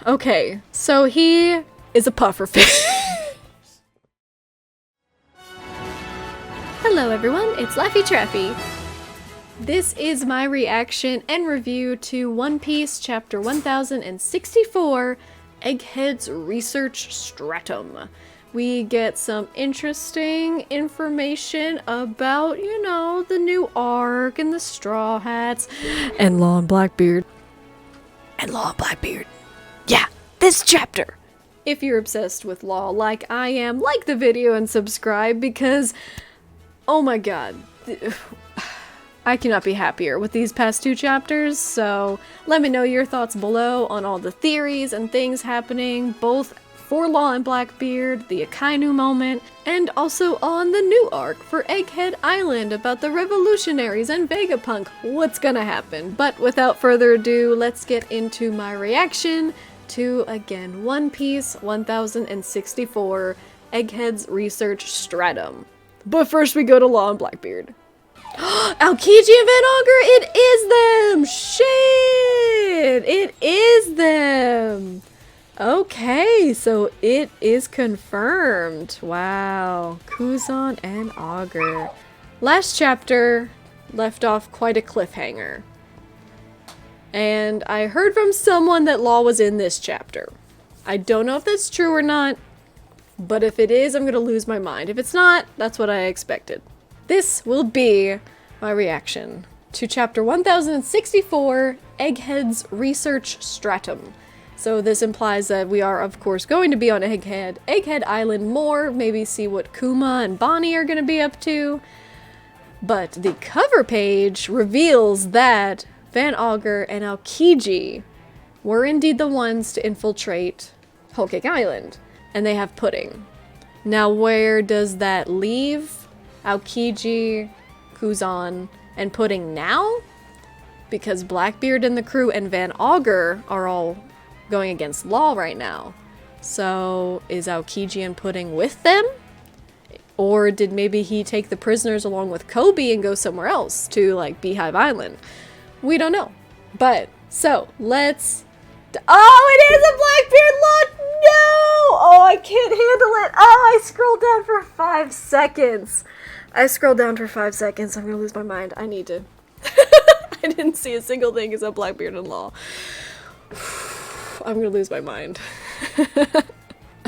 Okay, so he is a pufferfish. Hello everyone, it's Laffy Traffy. This is my reaction and review to One Piece chapter 1064, Egghead's Research Stratum. We get some interesting information about, you know, the new arc and the Straw Hats and Law and Blackbeard. Yeah, this chapter! If you're obsessed with Law like I am, like the video and subscribe because, oh my god, I cannot be happier with these past two chapters, so let me know your thoughts below on all the theories and things happening, both for Law and Blackbeard, the Akainu moment, and also on the new arc for Egghead Island about the revolutionaries and Vegapunk. What's gonna happen? But without further ado, let's get into my reaction to, again, One Piece 1064, Egghead's Research Stratum. But first we go to Law and Blackbeard. Aokiji and Van Augur, it is them! Shit! It is them! Okay, so it is confirmed. Wow. Kuzan and Augur. Last chapter left off quite a cliffhanger. And I heard from someone that Law was in this chapter. I don't know if that's true or not, but if it is, I'm gonna lose my mind. If it's not, that's what I expected. This will be my reaction to chapter 1064, Egghead's Research Stratum. So this implies that we are, of course, going to be on Egghead Island more, maybe see what Kuma and Bonnie are going to be up to. But the cover page reveals that Van Augur and Aokiji were indeed the ones to infiltrate Whole Cake Island, and they have Pudding. Now where does that leave Aokiji, Kuzan, and Pudding now? Because Blackbeard and the crew and Van Augur are all going against Law right now. So is Aokiji and Pudding with them? Or did maybe he take the prisoners along with Kobe and go somewhere else to like Beehive Island? We don't know. But so let's oh, it is a Blackbeard look! No! Oh, I can't handle it. Oh, I scrolled down for 5 seconds. I'm gonna lose my mind. I need to. I didn't see a single thing except Blackbeard and Law. I'm gonna lose my mind.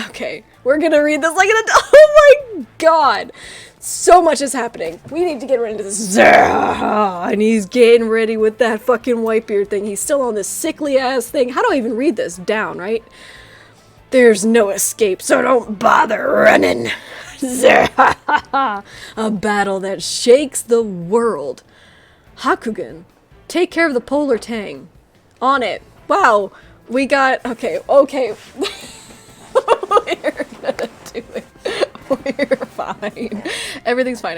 Okay, we're gonna read this like an adult. Oh my god! So much is happening. We need to get into this. And he's getting ready with that fucking Whitebeard thing. He's still on this sickly ass thing. How do I even read this down, right? There's no escape, so don't bother running. A battle that shakes the world. Hakugan, take care of the Polar Tang. On it. Wow. We got, okay. We're gonna do it. We're fine. Everything's fine.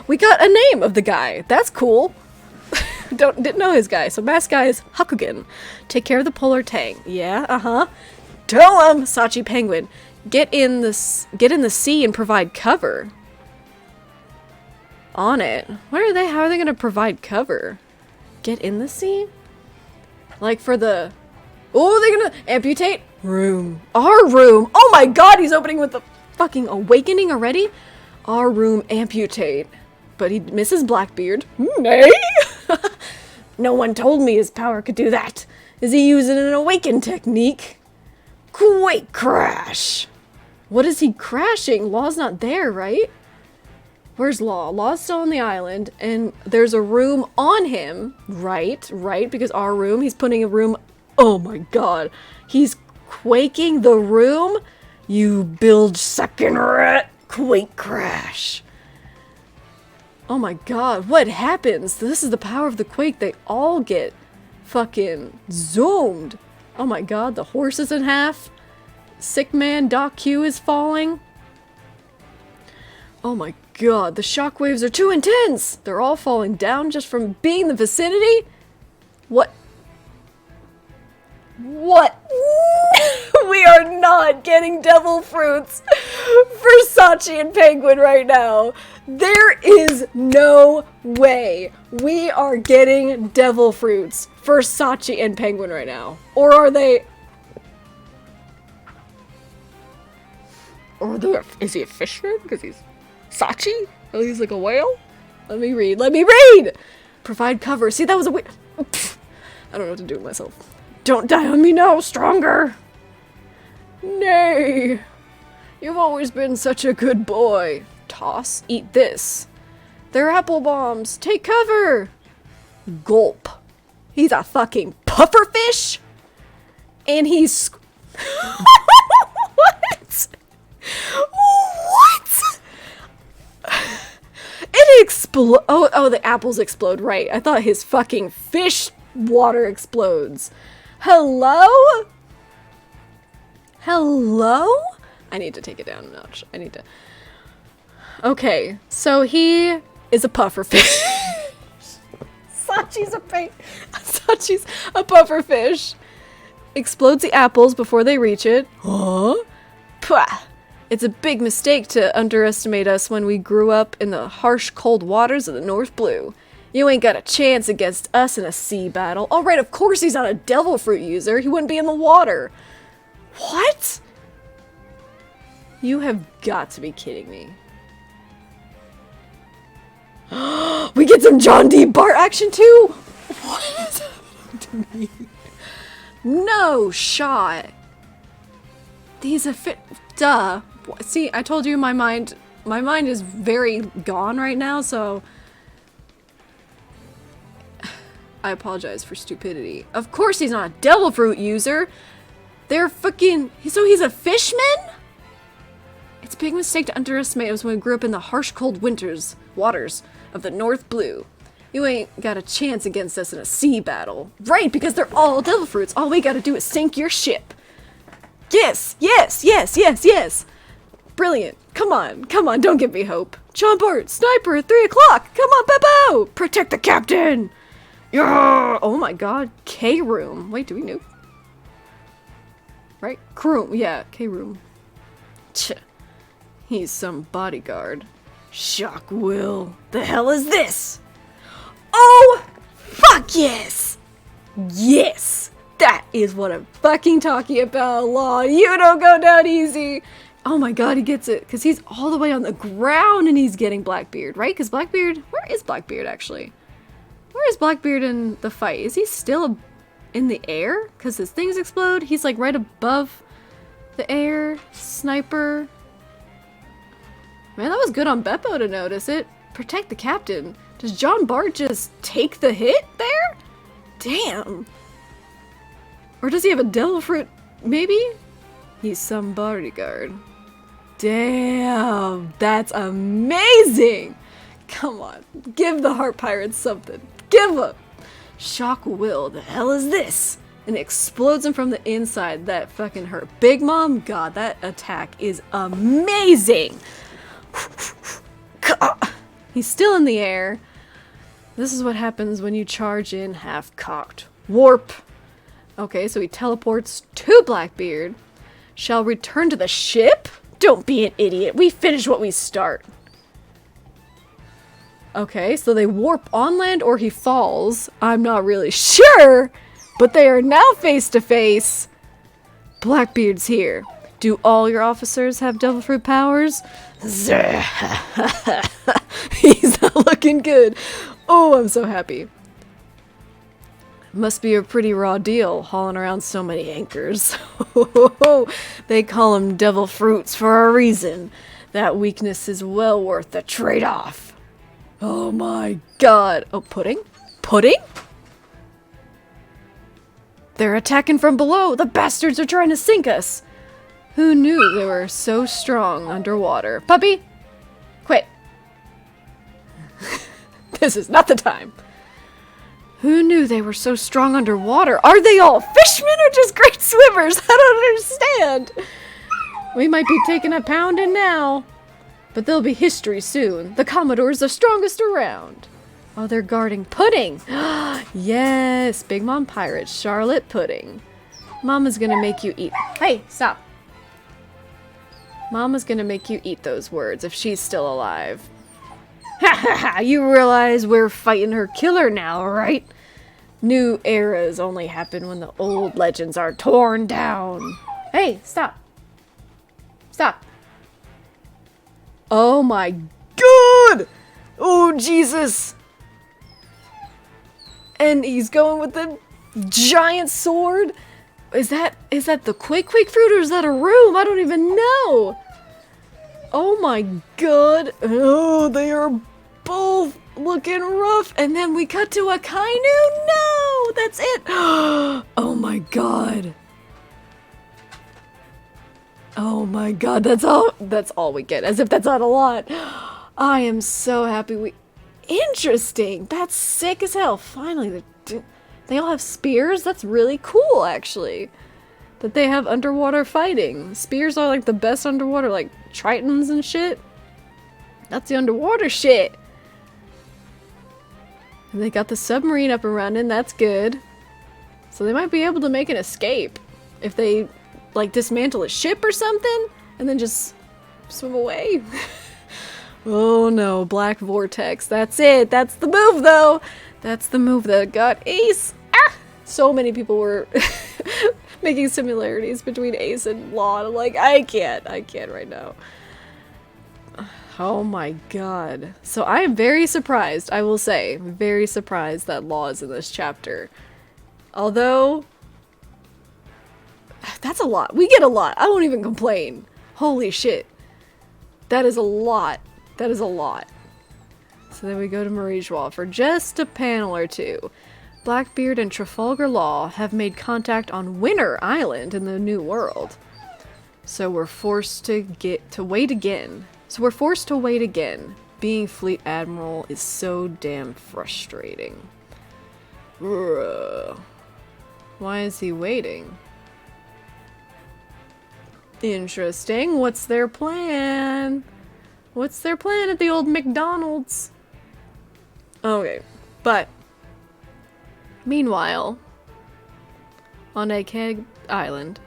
We got a name of the guy. That's cool. Didn't know his guy. So mask guy is Hakugan. Take care of the Polar Tang. Yeah, Tell him, Sachi Penguin. Get in the sea and provide cover. On it. How are they gonna provide cover? Get in the sea? Like for the... Oh, they're gonna amputate? Room. Our room! Oh my god, he's opening with the fucking awakening already? Our room amputate. But he misses Blackbeard. Nay? No one told me his power could do that. Is he using an awaken technique? Quake crash! What is he crashing? Law's not there, right? Where's Law? Law's still on the island, and there's a room on him. Right, because our room, he's putting a room... Oh my god. He's quaking the room? You bilge sucking rat. Quake crash. Oh my god, what happens? This is the power of the quake. They all get fucking zoomed. Oh my god, the horse is in half. Sick man Doc Q is falling. Oh my god, the shockwaves are too intense! They're all falling down just from being in the vicinity? What? We are not getting devil fruits for Sachi and Penguin right now. There is no way we are getting devil fruits for Sachi and Penguin right now. Or are they... Or is he a fishman? Because he's Sachi? Oh, he's like a whale? Let me read! Provide cover. See, that was a weird... I don't know what to do with myself. Don't die on me now, stronger! Nay! You've always been such a good boy. Toss, eat this. They're apple bombs. Take cover! Gulp. He's a fucking pufferfish? And he's... What? What? It explode. Oh, the apples explode. Right. I thought his fucking fish water explodes. Hello? Hello? I need to take it down a notch. I need to. Okay, so he is a pufferfish. Sachi's a pufferfish. Explodes the apples before they reach it. Huh? Pwah. It's a big mistake to underestimate us when we grew up in the harsh, cold waters of the North Blue. You ain't got a chance against us in a sea battle. Oh, right, of course he's not a devil fruit user. He wouldn't be in the water. What? You have got to be kidding me. We get some John D. Bart action too? What is happening to me? No shot. He's a fit. Duh. See, I told you my mind is very gone right now, so I apologize for stupidity. Of course he's not a devil fruit user. They're fucking... So he's a fishman? It's a big mistake to underestimate us when we grew up in the harsh, cold waters of the North Blue. You ain't got a chance against us in a sea battle. Right, because they're all devil fruits. All we gotta do is sink your ship. Yes, yes, yes, yes, yes. Brilliant. Come on, don't give me hope. John Bart, sniper at 3 o'clock. Come on, Beppo. Protect the captain. Yeah. Oh my god. K-room. Wait, do we nuke? Right? Kroom. Yeah, K-room. He's some bodyguard. Shock Will. The hell is this? Oh, fuck yes. Yes. That is what I'm fucking talking about, Law. You don't go down easy. Oh my god, he gets it. Because he's all the way on the ground and he's getting Blackbeard, right? Because Blackbeard... Where is Blackbeard, actually? Where is Blackbeard in the fight? Is he still in the air? Because his things explode? He's like right above the air. Sniper. Man, that was good on Beppo to notice it. Protect the captain. Does John Bart just take the hit there? Damn. Or does he have a devil fruit? Maybe? He's some bodyguard. Damn. That's amazing. Come on. Give the Heart Pirates something. Give up. Shock Will. The hell is this? And it explodes him from the inside. That fucking hurt. Big Mom? God, that attack is amazing. He's still in the air. This is what happens when you charge in half-cocked. Warp. Okay, so he teleports to Blackbeard. Shall return to the ship? Don't be an idiot. We finish what we start. Okay, so they warp on land or he falls. I'm not really sure, but they are now face to face. Blackbeard's here. Do all your officers have devil fruit powers? He's not looking good. Oh, I'm so happy. Must be a pretty raw deal, hauling around so many anchors. They call them devil fruits for a reason. That weakness is well worth the trade-off. Oh my god. Oh, pudding? Pudding? They're attacking from below. The bastards are trying to sink us. Who knew they were so strong underwater? Puppy, quit. This is not the time. Who knew they were so strong underwater? Are they all fishmen or just great swimmers? I don't understand. We might be taking a pounding now, but they'll be history soon. The Commodore's the strongest around. Oh, they're guarding Pudding. Yes, Big Mom Pirate, Charlotte Pudding. Mama's gonna make you eat. Hey, stop. Mama's gonna make you eat those words if she's still alive. Ha ha ha! You realize we're fighting her killer now, right? New eras only happen when the old legends are torn down. Hey, stop. Stop. Oh my god! Oh, Jesus! And he's going with the giant sword? Is that the Quake fruit or is that a room? I don't even know! Oh my god! Oh, they are both looking rough! And then we cut to a Kainu? No! That's it! Oh my god! Oh my god, that's all we get, as if that's not a lot. I am so happy Interesting! That's sick as hell. Finally, they all have spears? That's really cool, actually. That they have underwater fighting. Spears are like the best underwater, like tritons and shit. That's the underwater shit! And they got the submarine up and running, that's good. So they might be able to make an escape. If they, like, dismantle a ship or something, and then just swim away. Oh no, Black Vortex. That's it. That's the move, though. That's the move that got Ace. Ah! So many people were making similarities between Ace and Law. And I'm like, I can't right now. Oh my god. So I am very surprised, I will say. Very surprised that Law is in this chapter. Although, that's a lot. We get a lot. I won't even complain. Holy shit. That is a lot. That is a lot. So then we go to Marijois for just a panel or two. Blackbeard and Trafalgar Law have made contact on Winter Island in the New World. So we're forced to wait again. Being Fleet Admiral is so damn frustrating. Ugh. Why is he waiting? Interesting. What's their plan? What's their plan at the old McDonald's? Okay, but meanwhile, on Egghead Island,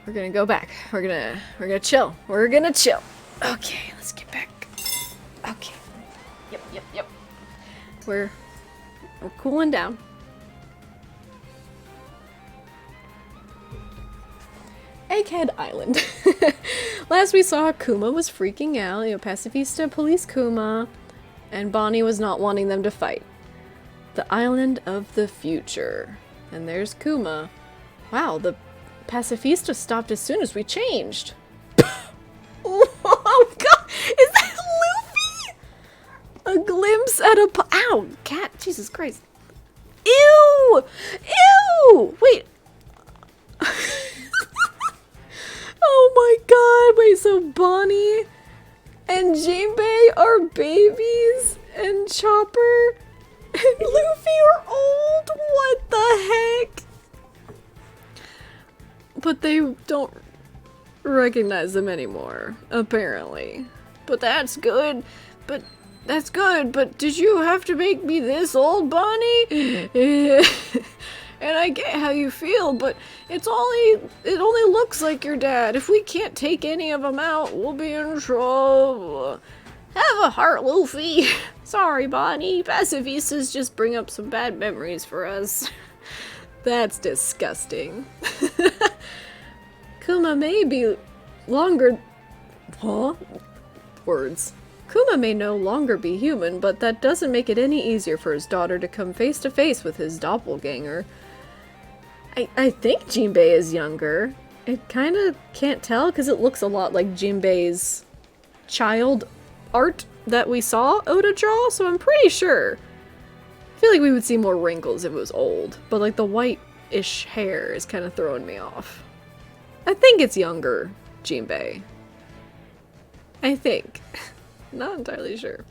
we're gonna go back. We're gonna chill. We're gonna chill. Okay, let's get back. Okay. Yep. We're cooling down. Egghead Island. Last we saw, Kuma was freaking out, Pacifista police Kuma, and Bonnie was not wanting them to fight. The island of the future. And there's Kuma. Wow, the Pacifista stopped as soon as we changed. Oh god, is that Luffy? A glimpse at a ow, cat, Jesus Christ. Ew! Ew! Wait. Oh my god, wait, so Bonnie and Jinbei are babies and Chopper and Luffy are old? What the heck? But they don't recognize them anymore, apparently. But that's good. But did you have to make me this old, Bonnie? And I get how you feel, but it only looks like your dad. If we can't take any of them out, we'll be in trouble. Have a heart, Luffy. Sorry, Bonnie. Pacifists just bring up some bad memories for us. That's disgusting. Kuma may be longer... Huh? Words. Kuma may no longer be human, but that doesn't make it any easier for his daughter to come face to face with his doppelganger. I think Jinbei is younger. I kind of can't tell because it looks a lot like Jinbei's child art that we saw Oda draw, so I'm pretty sure. I feel like we would see more wrinkles if it was old, but like the white-ish hair is kind of throwing me off. I think it's younger Jinbei. I think. Not entirely sure.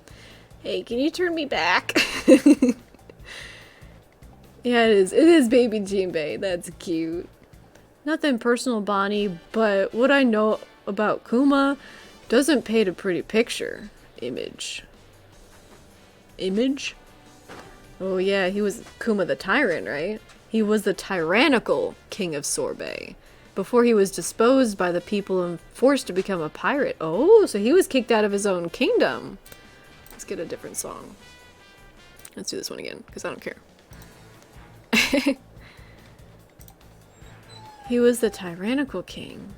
Hey, can you turn me back? Yeah, it is. It is baby Jinbei. That's cute. Nothing personal, Bonnie, but what I know about Kuma doesn't paint a pretty picture. Image. Oh yeah, he was Kuma the Tyrant, right? He was the tyrannical king of Sorbet. Before he was disposed by the people and forced to become a pirate. Oh, so he was kicked out of his own kingdom. Let's get a different song. Let's do this one again, because I don't care. He was the tyrannical king.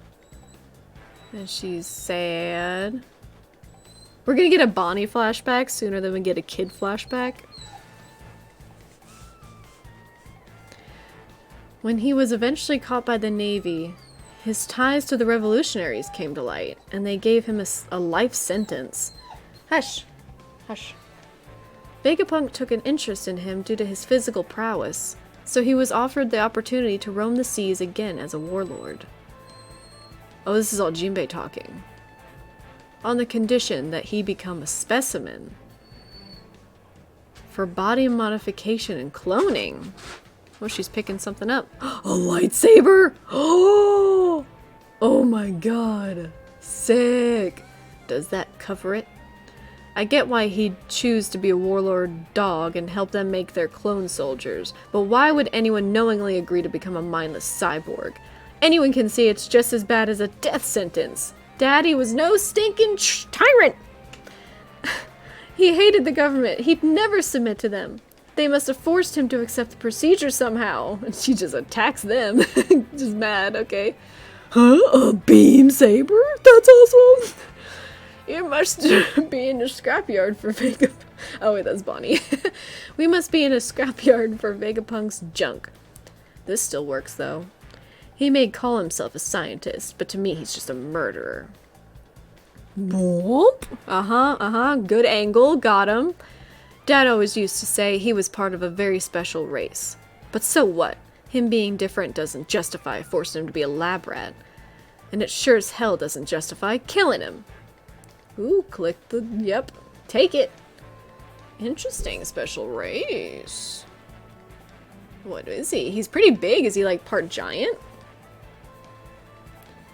And she's sad. We're gonna get a Bonnie flashback sooner than we get a kid flashback. When he was eventually caught by the Navy, his ties to the revolutionaries came to light, and they gave him a life sentence. Hush! Hush. Vegapunk took an interest in him due to his physical prowess, so he was offered the opportunity to roam the seas again as a warlord. Oh, this is all Jinbei talking. On the condition that he become a specimen for body modification and cloning. Oh, she's picking something up. A lightsaber! Oh! Oh my god. Sick. Does that cover it? I get why he'd choose to be a warlord dog and help them make their clone soldiers, but why would anyone knowingly agree to become a mindless cyborg? Anyone can see it's just as bad as a death sentence. Daddy was no stinking tyrant! He hated the government. He'd never submit to them. They must have forced him to accept the procedure somehow. And she just attacks them. Just mad, okay. Huh? A beam saber? That's awesome! You must be in a scrapyard for Vegapunk. Oh wait, that's Bonnie. We must be in a scrapyard for Vegapunk's junk. This still works though. He may call himself a scientist, but to me he's just a murderer. Whoop! Good angle, got him. Dad always used to say he was part of a very special race. But so what? Him being different doesn't justify forcing him to be a lab rat. And it sure as hell doesn't justify killing him. Ooh, click the... Yep. Take it. Interesting special race. What is he? He's pretty big. Is he like part giant?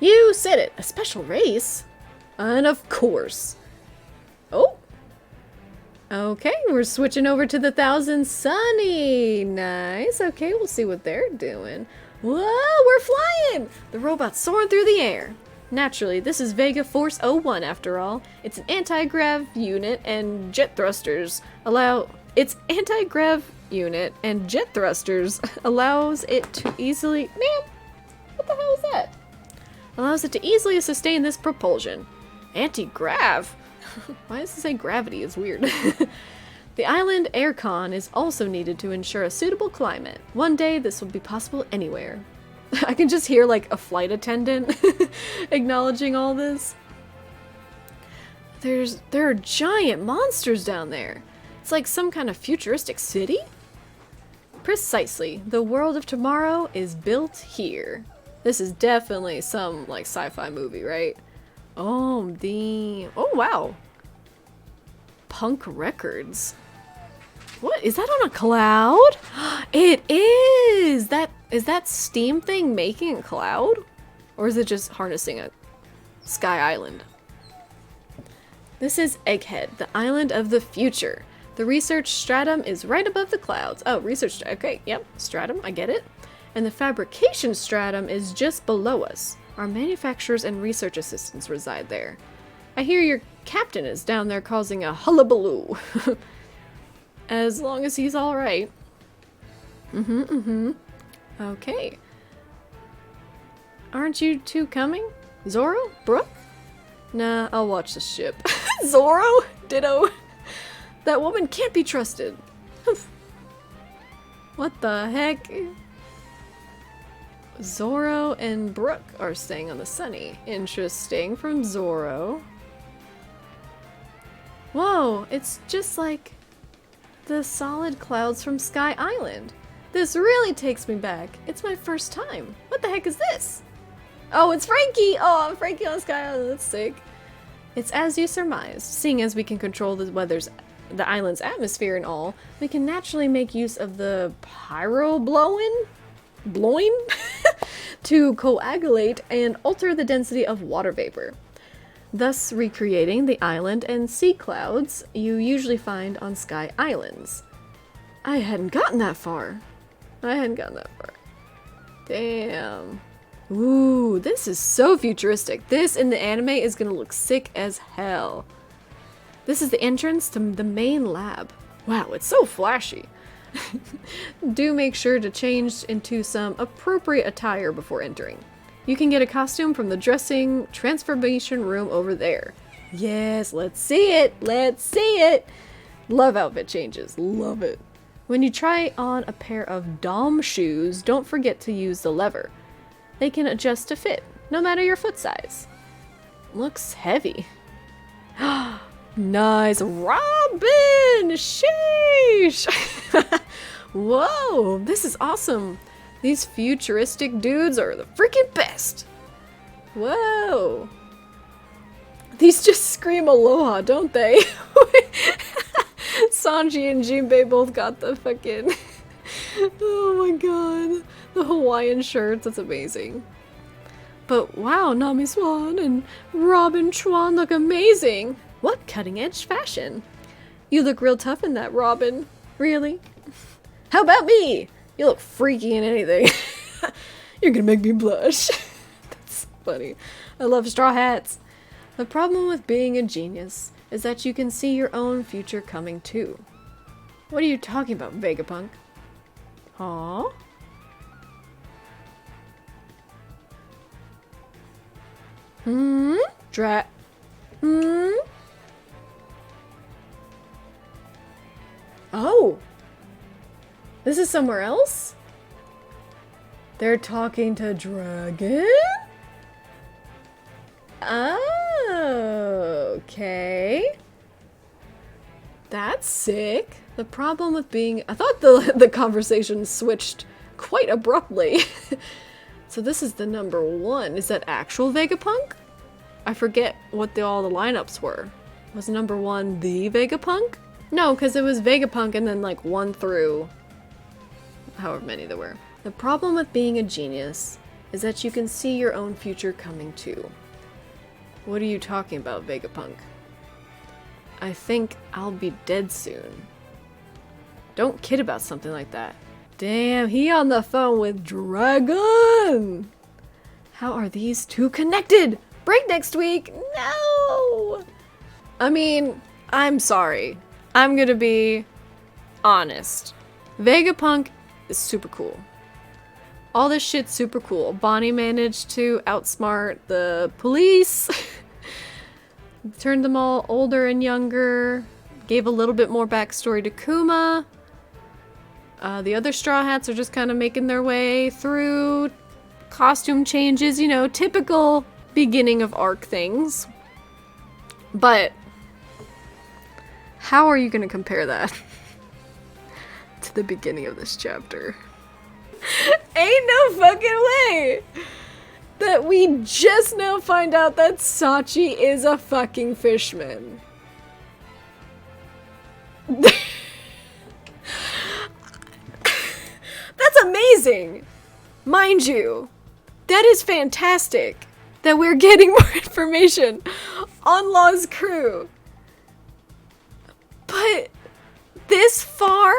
You said it. A special race? And of course. Oh. Okay, we're switching over to the Thousand Sunny. Nice. Okay, we'll see what they're doing. Whoa, we're flying! The robot's soaring through the air. Naturally, this is Vega Force 01 after all. It's an anti-grav unit and jet thrusters allows it to easily... Man, what the hell is that? Allows it to easily sustain this propulsion. Anti-grav? Why does it say gravity? It's weird. The island aircon is also needed to ensure a suitable climate. One day, this will be possible anywhere. I can just hear like a flight attendant acknowledging all this. There are giant monsters down there. It's like some kind of futuristic city? Precisely. The world of tomorrow is built here. This is definitely some like sci-fi movie, right? Oh, oh wow. Punk Records. What? Is that on a cloud? It is! Is that Steam thing making a cloud? Or is it just harnessing a Sky Island? This is Egghead, the island of the future. The research stratum is right above the clouds. Oh, research, okay, yep, stratum, I get it. And the fabrication stratum is just below us. Our manufacturers and research assistants reside there. I hear your captain is down there causing a hullabaloo. As long as he's alright. Okay. Aren't you two coming? Zoro? Brooke? Nah, I'll watch the ship. Zoro? Ditto. That woman can't be trusted. What the heck? Zoro and Brooke are staying on the Sunny. Interesting from Zoro. Whoa, it's just like the solid clouds from Sky Island. This really takes me back. It's my first time. What the heck is this? Oh, it's Frankie! Oh, Frankie on Sky Island. That's sick. It's as you surmised. Seeing as we can control the island's atmosphere and all, we can naturally make use of the pyro blowing to coagulate and alter the density of water vapor, thus recreating the island and sea clouds you usually find on Sky Islands. I hadn't gotten that far. Damn. Ooh, this is so futuristic. This in the anime is gonna look sick as hell. This is the entrance to the main lab. Wow, it's so flashy. Do make sure to change into some appropriate attire before entering. You can get a costume from the dressing transformation room over there. Yes, let's see it. Let's see it. Love outfit changes. Love it. When you try on a pair of Dom shoes, don't forget to use the lever. They can adjust to fit, no matter your foot size. Looks heavy. Nice. Robin! Sheesh! Whoa, this is awesome. These futuristic dudes are the freaking best. Whoa. These just scream aloha, don't they? Sanji and Jinbei both got the fucking... Oh my god. The Hawaiian shirts, that's amazing. But wow, Nami Swan and Robin Chuan look amazing. What cutting edge fashion. You look real tough in that, Robin. Really? How about me? You look freaky in anything. You're gonna make me blush. That's funny. I love straw hats. The problem with being a genius is that you can see your own future coming too. What are you talking about, Vegapunk? Huh? Hmm? Oh! This is somewhere else? They're talking to Dragon? Oh, okay. That's sick. The problem with being... I thought the conversation switched quite abruptly. So this is the number 1. Is that actual Vegapunk? I forget what all the lineups were. Was number 1 the Vegapunk? No, because it was Vegapunk and then like 1 through however many there were. The problem with being a genius is that you can see your own future coming too. What are you talking about, Vegapunk? I think I'll be dead soon. Don't kid about something like that. Damn, he on the phone with Dragon! How are these two connected? Break next week? No! I mean, I'm sorry. I'm gonna be honest. Vegapunk is super cool. All this shit's super cool. Bonnie managed to outsmart the police. Turned them all older and younger. Gave a little bit more backstory to Kuma. The other Straw Hats are just kind of making their way through. Costume changes, you know, typical beginning of arc things. But how are you gonna compare that to the beginning of this chapter? Ain't no fucking way that we just now find out that Sachi is a fucking fishman. That's amazing! Mind you, that is fantastic that we're getting more information on Law's crew. But this far?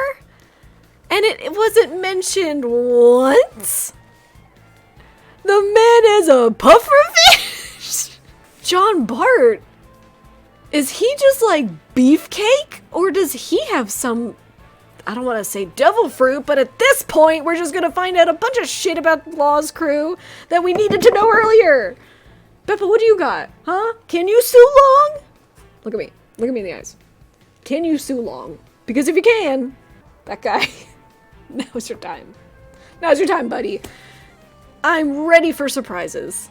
And it wasn't mentioned once? The man is a pufferfish? John Bart, is he just like beefcake? Or does he have some, I don't want to say devil fruit, but at this point we're just gonna find out a bunch of shit about Law's crew that we needed to know earlier. Beppa, what do you got? Huh? Can you sue Long? Look at me. Look at me in the eyes. Can you sue Long? Because if you can, that guy, now's your time. Now's your time, buddy. I'm ready for surprises.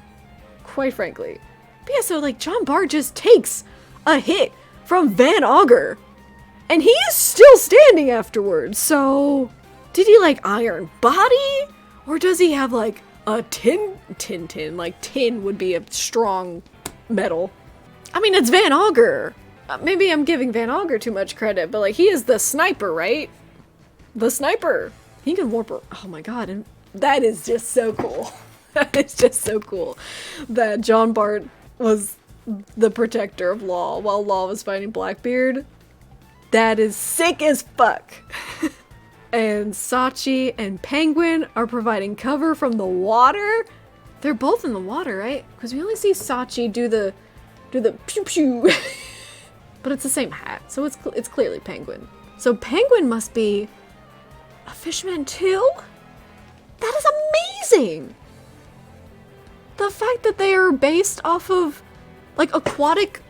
Quite frankly. But yeah, so like John Bart just takes a hit from Van Augur. And he is still standing afterwards. So did he like iron body? Or does he have like a tin? Like tin would be a strong metal. I mean, it's Van Augur. Maybe I'm giving Van Augur too much credit, but like he is the sniper, right? The sniper. He can warp her. Oh my god, and that is just so cool. That is just so cool that John Bart was the protector of Law while Law was fighting Blackbeard. That is sick as fuck. And Sachi and Penguin are providing cover from the water. They're both in the water, right? Because we only see Sachi do the pew pew. But it's the same hat, so it's clearly Penguin. So Penguin must be a fishman too? That is amazing! the fact that they are based off of, like, aquatic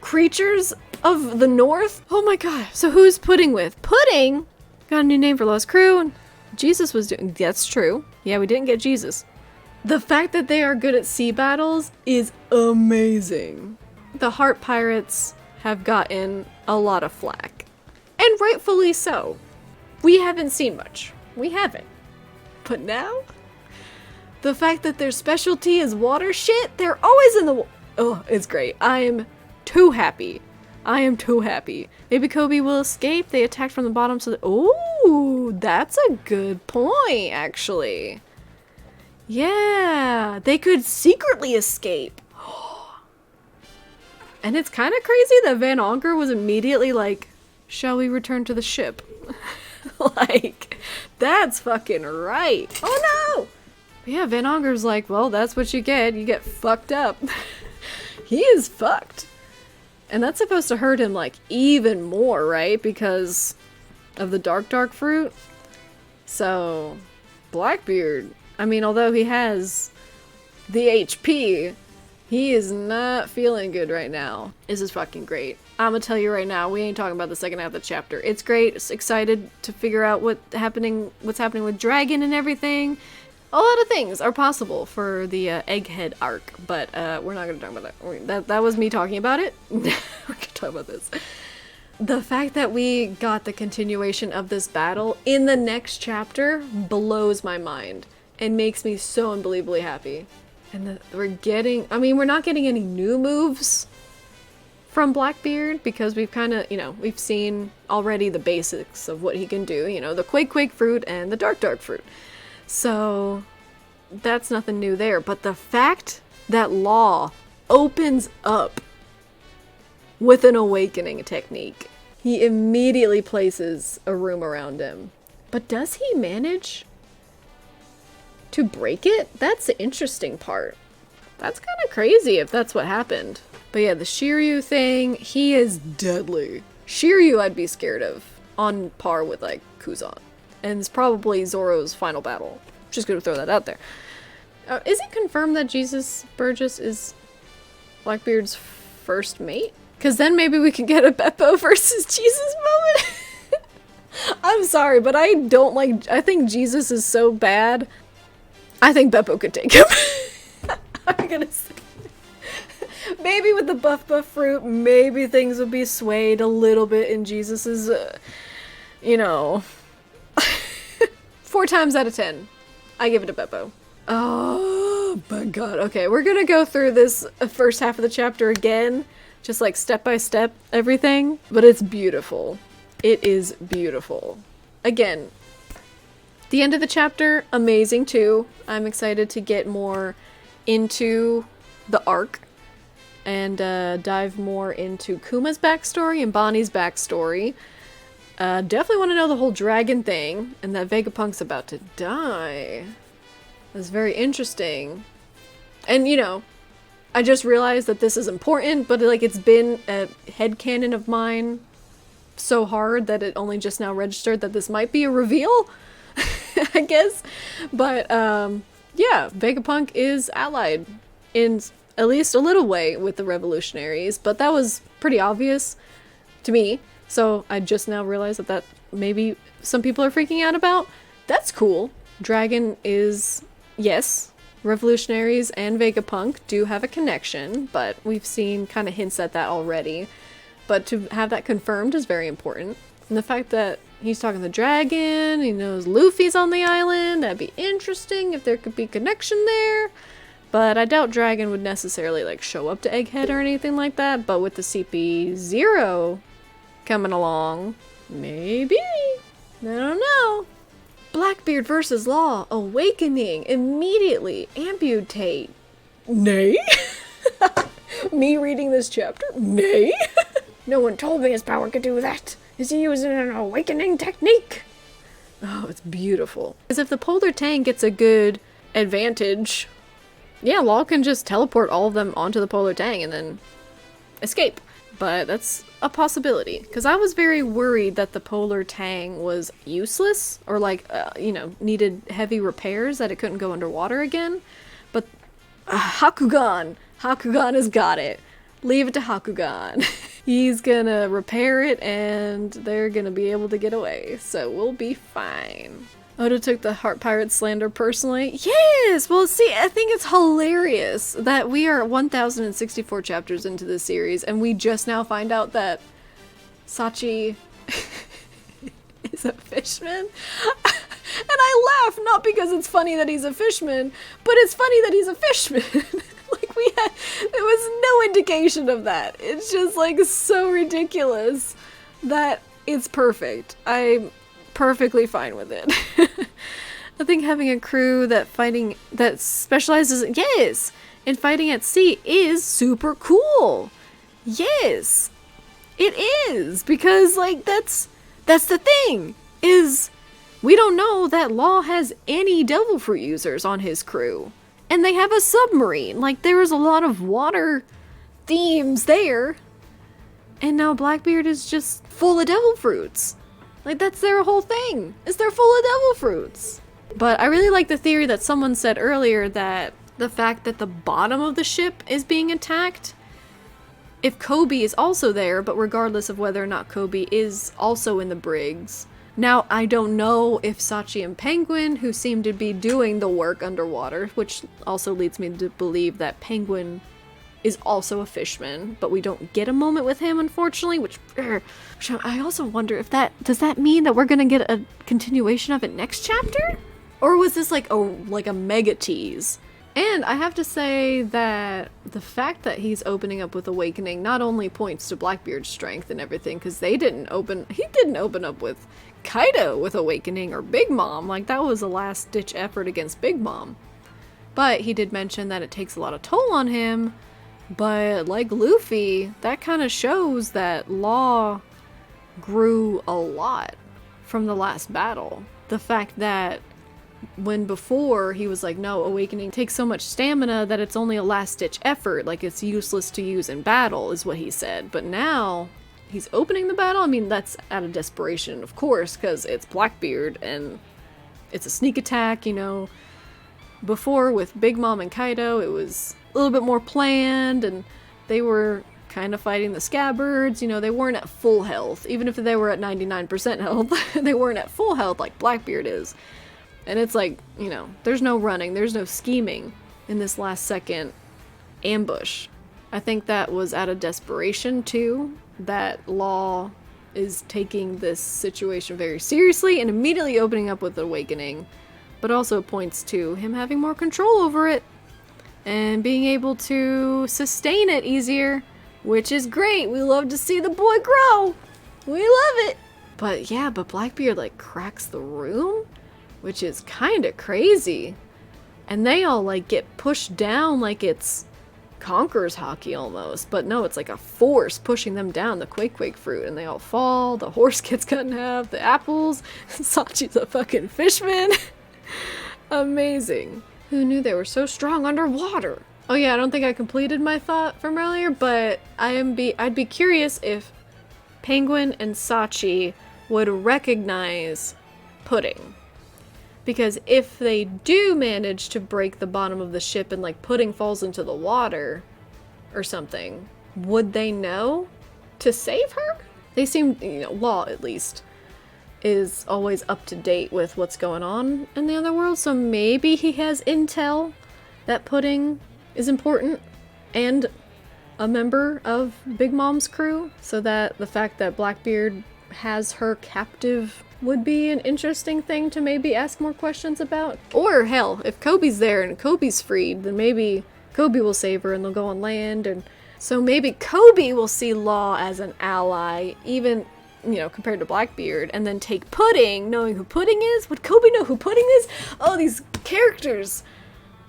creatures of the north. Oh my god. So who's Pudding with? Pudding? Got a new name for Lost Crew, and Jesus was doing... That's true. Yeah, we didn't get Jesus. The fact that they are good at sea battles is amazing. The Heart Pirates have gotten a lot of flack. And rightfully so. We haven't seen much. We haven't. But now? The fact that their specialty is water shit, they're always in the... Oh, it's great. I am too happy. I am too happy. Maybe Kobe will escape. They attacked from the bottom so that... Ooh, that's a good point, actually. Yeah, they could secretly escape. And it's kind of crazy that Van Onker was immediately like, shall we return to the ship? Like, that's fucking right. Oh no! But yeah, Van Onker's like, well, that's what you get fucked up. He is fucked. And that's supposed to hurt him, like, even more, right? Because of the dark fruit. So, Blackbeard, I mean, although he has the HP, he is not feeling good right now. This is fucking great. I'm gonna tell you right now, we ain't talking about the second half of the chapter. It's great. It's excited to figure out what's happening with Dragon and everything. A lot of things are possible for the Egghead arc, but we're not gonna talk about that. That was me talking about it. We're gonna talk about this. The fact that we got the continuation of this battle in the next chapter blows my mind and makes me so unbelievably happy. And that we're getting, I mean, we're not getting any new moves from Blackbeard because we've kind of, you know, we've seen already the basics of what he can do, you know, the Quake fruit and the Dark fruit. So that's nothing new there. But the fact that Law opens up with an awakening technique, he immediately places a room around him. But does he manage to break it? That's the interesting part. That's kind of crazy if that's what happened. But yeah, the Shiryu thing, he is deadly. Shiryu I'd be scared of, on par with, like, Kuzan. And it's probably Zoro's final battle. Just gonna throw that out there. Is it confirmed that Jesus Burgess is Blackbeard's first mate? Because then maybe we could get a Beppo versus Jesus moment. I'm sorry, but I don't like... I think Jesus is so bad. I think Beppo could take him. I'm gonna say... Maybe with the buff fruit, maybe things would be swayed a little bit in Jesus's, you know... 4 times out of 10, I give it to Beppo. Oh my god. Okay, we're gonna go through this first half of the chapter again. Just like step by step, everything. But it's beautiful. It is beautiful. Again, the end of the chapter, amazing too. I'm excited to get more into the arc. And dive more into Kuma's backstory and Bonnie's backstory. Definitely want to know the whole dragon thing, and that Vegapunk's about to die. That's very interesting. And, you know, I just realized that this is important, but, like, it's been a headcanon of mine so hard that it only just now registered that this might be a reveal, I guess. But, yeah, Vegapunk is allied in at least a little way with the revolutionaries, but that was pretty obvious to me. So I just now realized that maybe some people are freaking out about. That's cool. Dragon is, yes, revolutionaries and Vegapunk do have a connection, but we've seen kind of hints at that already. But to have that confirmed is very important. And the fact that he's talking to the dragon, he knows Luffy's on the island, that'd be interesting if there could be connection there. But I doubt Dragon would necessarily, like, show up to Egghead or anything like that. But with the CP0 coming along, maybe? I don't know. Blackbeard versus Law, awakening, immediately, amputate. Nay? Me reading this chapter? Nay? No one told me his power could do that. Is he using an awakening technique? Oh, it's beautiful. Because if the Polar Tang gets a good advantage... Yeah, Law can just teleport all of them onto the Polar Tang and then escape. But that's a possibility. Because I was very worried that the Polar Tang was useless. Or like, you know, needed heavy repairs, that it couldn't go underwater again. But Hakugan. Hakugan has got it. Leave it to Hakugan. He's gonna repair it and they're gonna be able to get away. So we'll be fine. Oda took the Heart Pirate slander personally. Yes! Well, see, I think it's hilarious that we are 1,064 chapters into this series and we just now find out that Sachi is a fishman. And I laugh, not because it's funny that he's a fishman, but it's funny that he's a fishman. There was no indication of that. It's just like so ridiculous that it's perfect. I'm perfectly fine with it. I think having a crew that specializes, yes, in fighting at sea is super cool. Yes, it is, because like that's the thing, is we don't know that Law has any devil fruit users on his crew. And they have a submarine. Like, there was a lot of water themes there. And now Blackbeard is just full of devil fruits. Like, that's their whole thing, is they're full of devil fruits. But I really like the theory that someone said earlier, that the fact that the bottom of the ship is being attacked, if Kobe is also there, but regardless of whether or not Kobe is also in the brigs. Now, I don't know if Sachi and Penguin, who seem to be doing the work underwater, which also leads me to believe that Penguin is also a fishman, but we don't get a moment with him, unfortunately, which I also wonder if does that mean that we're gonna get a continuation of it next chapter? Or was this like a mega tease? And I have to say that the fact that he's opening up with Awakening not only points to Blackbeard's strength and everything, because he didn't open up with Kaido with Awakening or Big Mom. Like, that was a last-ditch effort against Big Mom. But he did mention that it takes a lot of toll on him, but like Luffy, that kind of shows that Law grew a lot from the last battle. The fact that when before he was like, no, Awakening takes so much stamina that it's only a last-ditch effort, like it's useless to use in battle, is what he said. But now he's opening the battle. I mean, that's out of desperation, of course, because it's Blackbeard and it's a sneak attack, you know. Before, with Big Mom and Kaido, it was a little bit more planned, and they were kind of fighting the scabbards, you know, they weren't at full health. Even if they were at 99% health, they weren't at full health like Blackbeard is. And it's like, you know, there's no running, there's no scheming in this last second ambush. I think that was out of desperation too, that Law is taking this situation very seriously and immediately opening up with Awakening, but also points to him having more control over it and being able to sustain it easier, which is great. We love to see the boy grow. We love it. But yeah, Blackbeard like cracks the room, which is kind of crazy. And they all like get pushed down like it's Conqueror's hockey almost. But no, it's like a force pushing them down, the Quake fruit, and they all fall. The horse gets cut in half, the apples. Sachi's a fucking fishman. Amazing. Who knew they were so strong underwater? Oh yeah, I don't think I completed my thought from earlier, but I'd be curious if Penguin and Sachi would recognize Pudding. Because if they do manage to break the bottom of the ship and like Pudding falls into the water or something, would they know to save her? They seem, you know, Law at least is always up to date with what's going on in the other world, so maybe he has intel that Pudding is important and a member of Big Mom's crew, so that the fact that Blackbeard has her captive would be an interesting thing to maybe ask more questions about. Or hell, if Kobe's there and Kobe's freed, then maybe Kobe will save her and they'll go on land, and so maybe Kobe will see Law as an ally, even, you know, compared to Blackbeard, and then take Pudding, knowing who Pudding is. Would Kobe know who Pudding is? Oh, these characters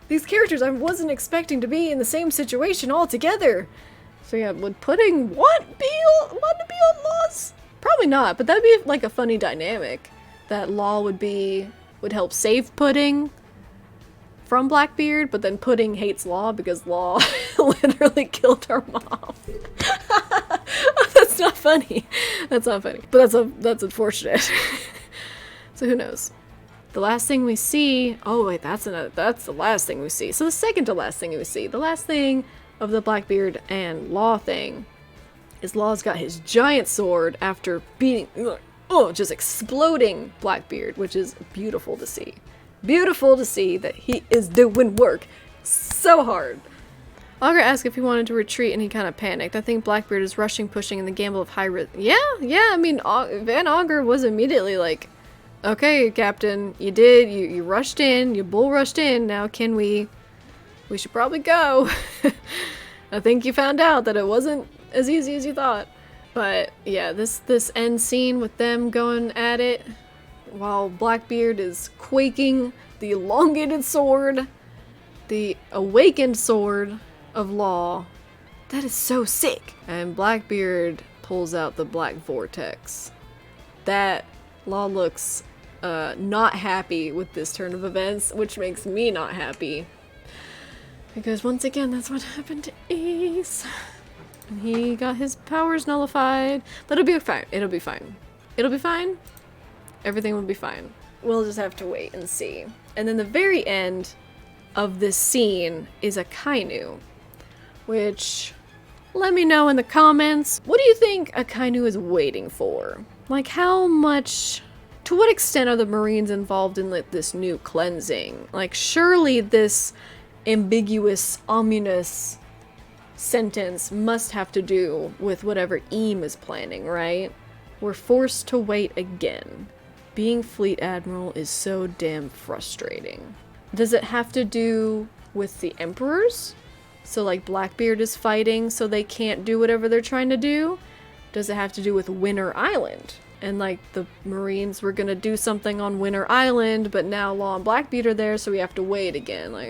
I wasn't expecting to be in the same situation altogether. So yeah, would Pudding want to be on Law's? Probably not, but that'd be like a funny dynamic. That Law would help save Pudding from Blackbeard, but then Pudding hates Law because Law literally killed her mom. That's not funny. That's not funny. But that's unfortunate. So who knows? The last thing we see, oh wait, that's the last thing we see. So the second to last thing we see, the last thing of the Blackbeard and Law thing is Law's got his giant sword after beating, just exploding Blackbeard, which is beautiful to see. Beautiful to see that he is doing work so hard. Augur asked if he wanted to retreat and he kind of panicked. I think Blackbeard is rushing, pushing in the gamble of high risk. Yeah, I mean, Van Augur was immediately like, okay, Captain, you rushed in, you bull rushed in, now we should probably go. I think you found out that it wasn't as easy as you thought. But yeah, this end scene with them going at it, while Blackbeard is quaking, the elongated sword, the awakened sword of Law, that is so sick. And Blackbeard pulls out the black vortex. That Law looks not happy with this turn of events, which makes me not happy. Because once again, that's what happened to Ace. And he got his powers nullified. But it'll be fine. It'll be fine. It'll be fine. Everything will be fine. We'll just have to wait and see. And then the very end of this scene is a Kainu. Which, let me know in the comments, what do you think a Kainu is waiting for? Like, how much, to what extent are the Marines involved in like this new cleansing? Like, surely this ambiguous, ominous sentence must have to do with whatever Eam is planning, right? We're forced to wait again. Being Fleet Admiral is so damn frustrating. Does it have to do with the Emperors? So like Blackbeard is fighting so they can't do whatever they're trying to do? Does it have to do with Winter Island? And like the Marines were gonna do something on Winter Island, but now Law and Blackbeard are there, so we have to wait again. Like,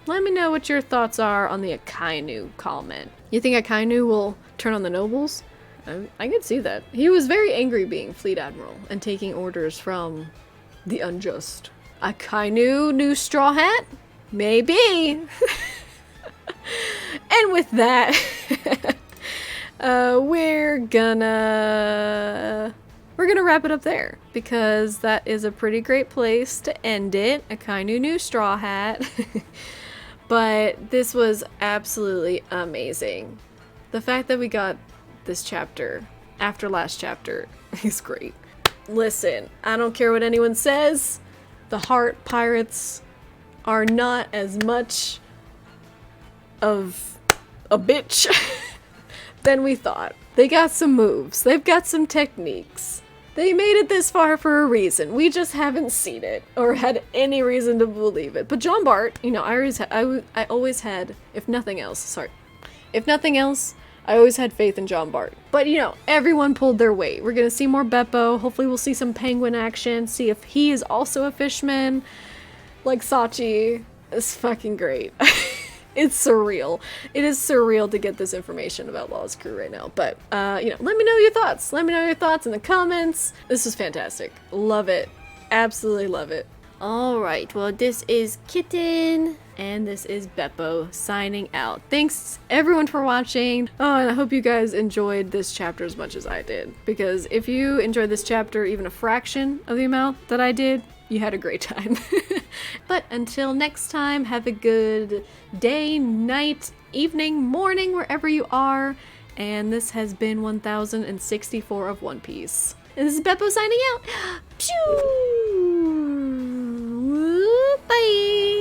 Let me know what your thoughts are on the Akainu comment. You think Akainu will turn on the nobles? I could see that. He was very angry being Fleet Admiral and taking orders from the unjust. Akainu, new straw hat? Maybe. And with that, we're gonna wrap it up there, because that is a pretty great place to end it. Akainu, new straw hat. But this was absolutely amazing. The fact that we got this chapter after last chapter is great. Listen, I don't care what anyone says. The Heart Pirates are not as much of a bitch than we thought. They got some moves. They've got some techniques. They made it this far for a reason. We just haven't seen it or had any reason to believe it. But John Bart, you know, I always had, if nothing else, I always had faith in John Bart. But, you know, everyone pulled their weight. We're gonna see more Beppo. Hopefully we'll see some penguin action. See if he is also a fishman. Like Sachi. It's fucking great. It's surreal. It is surreal to get this information about Law's crew right now. But, you know, let me know your thoughts. Let me know your thoughts in the comments. This is fantastic. Love it. Absolutely love it. Alright, well, this is Kitten, and this is Beppo signing out. Thanks, everyone, for watching. Oh, and I hope you guys enjoyed this chapter as much as I did. Because if you enjoyed this chapter even a fraction of the amount that I did, you had a great time. But until next time, have a good day, night, evening, morning, wherever you are. And this has been 1064 of One Piece. And this is Beppo signing out. Pew! Bye!